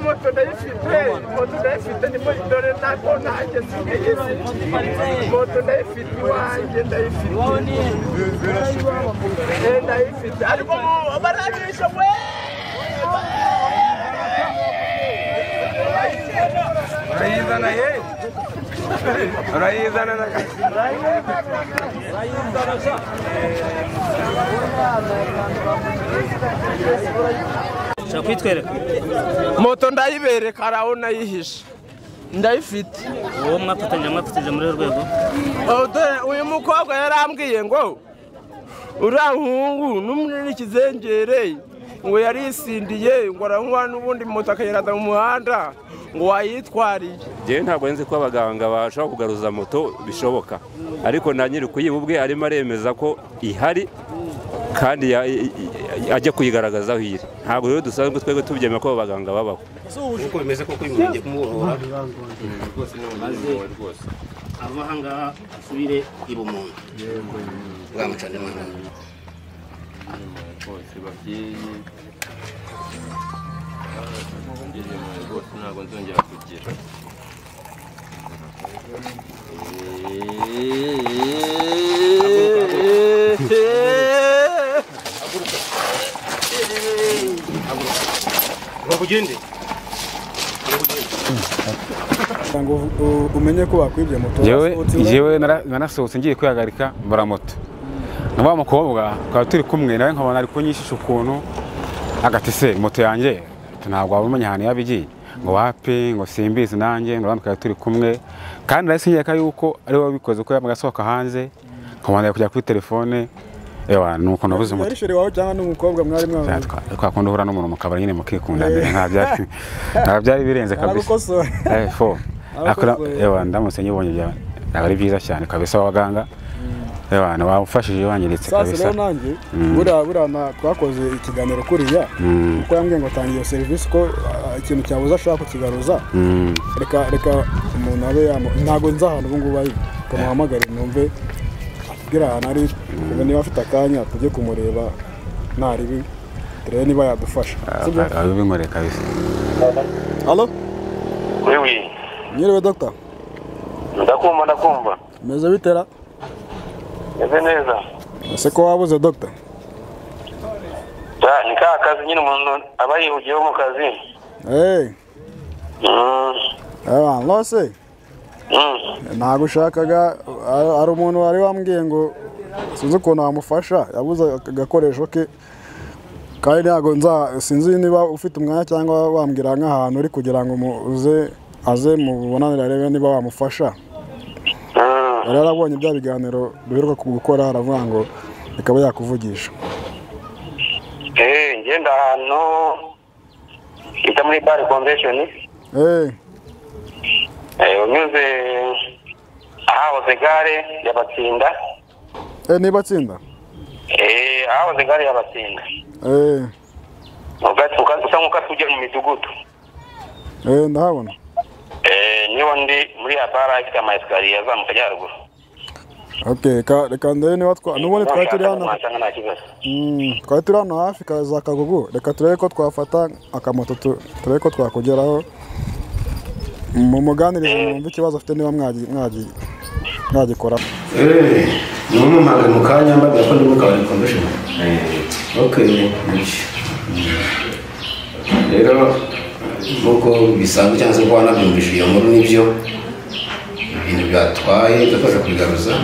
moto ndayifite ni muri dore nako nanjye nsigaye moto ndayifite iwanjye ndayifite ariko baranisha we urayizana he urayizana na kwitwereka moto ndayibereka araho nayihishe ndayifite uwo mwafatanyije muri rwego uyu mukobwa yarambwiye ngo uriya muhungu n'umunini ikizengere ngo yarisindiye ngo aranywa n'ubundi moto akayirada mu muhanda ngo wayitwariye. Njyewe ntabwo nzi ko abaganga bashobora kugaruza moto bishoboka, ariko na nyiri kuyiba ubwe arimo aremeza ko ihari kandi ajya kuyigaragaza aho iri. Ntabwo rero dusanzwe twebwe tubyemera ko abaganga babaho. Uko bimeze koko imurenge kumuhora rwose n'ubundi rwose ava ahangaha asubire ibumuntu bwamucane mwana bose babyeyi rwose ntabwo nzongera kugira bagugende ngo umenye ko wakwibye moto. Jewe narasohotse ngiye kwihagarika mbara moto. Naba mukobwa kwa turi kumwe nawe nkabona ari kunyishisha ukuntu agati se moto yanjye ntabwo wabumenya hano yabigiye ngo wapi ngo simbizi nanjye ngo bamukaya turi kumwe kandi narasingiye yuko ari we bikoze ko yamagasohoka hanze nkabona kujya kuri telefone ewa nuko nabuze moto. Yarishore wawe cyangwa n'umukobwa mwari mwawe twakunda uhura n'umuntu mukabara nyine mukikundanira nta byari birenze kabisa. Fo akora ewa ndamutse nyibonye bya ari byiza cyane kabisa abaganga ewa wamfashije wanyeretse kabisa. Sasa rero nanjye buriya twakoze ikiganiro kuriya uko yambwiye ngo tangiye service ko ikintu cyabuza ashaka kukigaruza reka umuntu abe ntago nza ahantu ubu ngubu ari kumuhamagara numve gira ari niba afite akanya tujye kumureba naribi turebe niba yadufasha. Abibinkoreye kabisa. Allo? Oui. Nyiriwe doctor. Ndakumva. Meze bitera? Meze neza. Ese ko wabuze doctor? Ni ka kazi nyine umuntu aba yihugiyeho mu kazi. Lose. Ntabwo ushakaga ari umuntu wari wambwiye ngo sinzi ukuntu wamufasha yabuze agakoresho ke kandi ntabwo sinzi niba ufite umwanya cyangwa wambwira nk'ahantu uri kugira ngo aze mubonanire arebe niba wamufasha. Yari arabonye bya biganiro duheruka gukora aravuga ngo ikaba yakuvugisha. Ngenda ahantu ita muri bar convention. Unyuze ahahoze gare y'Abatsinda. Ni Batsinda? Ahahoze gare y'Abatsinda. Usa nk'ukatujya mu midugudu. Ndahabona. Niho ndi muri ya bara ifite ama escalier azamuka ajya haruguru. Reka ndebe niba n'ubundi twari turi hano hafi za Kagugu. Reka turebe ko twafata akamoto turebe ko twakugeraho mu muganirizo mwumve ikibazo afite niba mwagikora. Ni umumagana mu kanya mbaga ko ndi mu kabari convention. Rero nuko bisanzwe cyangwa se ko wanabyumvise iyo nkuru nibyo ibintu byatwaye gafasha kwigaruza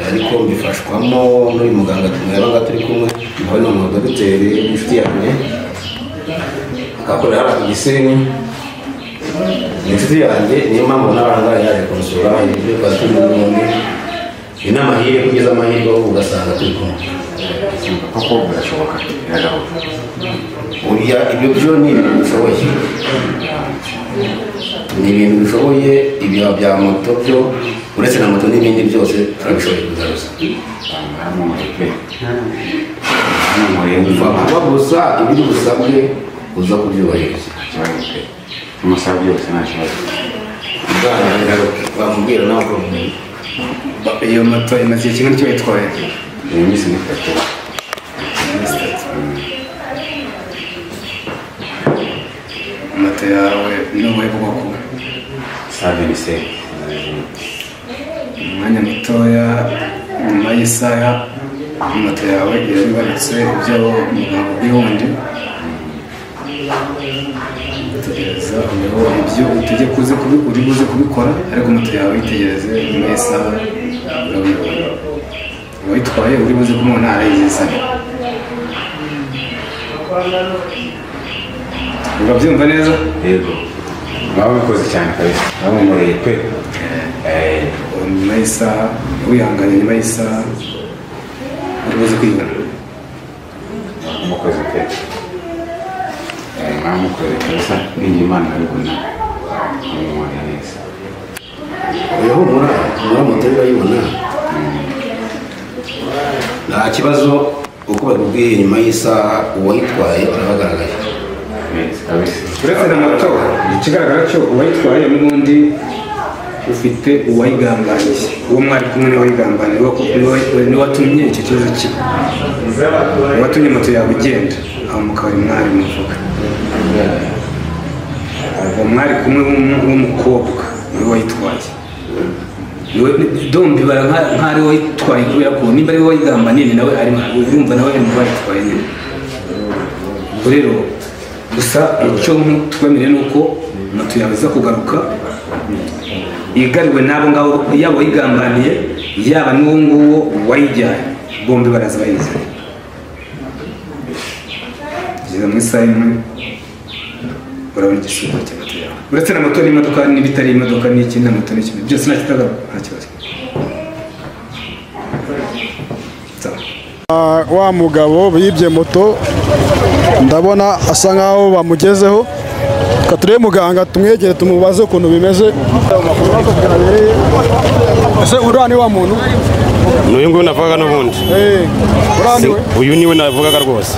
ariko mbifashwamo n'uyu muganga tumweba turi kumwe nawe ni umudogiteri inshuti yanjye akakorera hano ku Gisenyi. Inshuti yanjye niyo mpamvu n'abanga yaje kumusura ibyo twaturi n'ubundi inamahirwe kugeza amahirwe aho ugasanga turi kumwe koko birashoboka ibyo byo ni ibintu bishoboye ibyo bya moto byo uretse na moto n'ibindi byose turabishoboye kugaruza kuba gusa ibiri busabwe uza kubyubahiriza umusaba byose nta kibazo bamubwira nawe ko iyo moto imaze ikintu cyo yitwaye iminsi 3. yawe n'ubuhe bwoko? 125. Umwanya mutoya nyuma y'isaha moto yawe irabibarutse ibyo mugabo bw'undi tegereza ibyo utege kuze uri buze kubikora ariko moto yawe itegereze nyuma y'isaha urabibona wayitwaye uri buze kumubona arayizana urabyumva neza? Yego baba bikoze cyane kabisa bamumuriye pe nyuma y'isaha wihanganye nyuma y'isaha uri buze kwibona umukozi pe bamukoreye kabisa n'Imana aribona umwana neza uyu muri moto urayibona nta kibazo uko babibwiye nyuma y'isaha uwayitwaye arabagaragaye kabisa uretse na moto ikigaragara cyo uwayitwaye n'ubundi ufite uwayigambaniye uwo mwari kumwe n'uwayigambaniye ni watumye icyo kibazo kiba watumye moto yawe igenda aho mukabari mwari muvuga uwo mwari kumwe w'umukobwa niwe wayitwaye dombi bara nk'ari wayitwaye kubera ko nimba ari we wayigambaniye nawe urumva nawe ari mu bayitwaye nyine rero gusa icyo twemereye ni uko moto yawe iza kugaruka igariwe n'abo ngabo yaba wayigambaniye yaba n'uwo nguwo wayijyanye bombi baraza bayizanye kugeza mu isaha imwe urabona igisubizo cya moto yawe uretse na moto n'imodoka n'ibitari imodoka n'iki na moto n'ikindi byose nta kitagaruka nta kibazo. Wa mugabo bibye moto ndabona asa nkaho bamugezeho katurebe muganga tumwegere tumubaze ukuntu bimeze ese urani wa muntu n'uyu nguyu navugaga n'ubundi uyu niwe navugaga rwose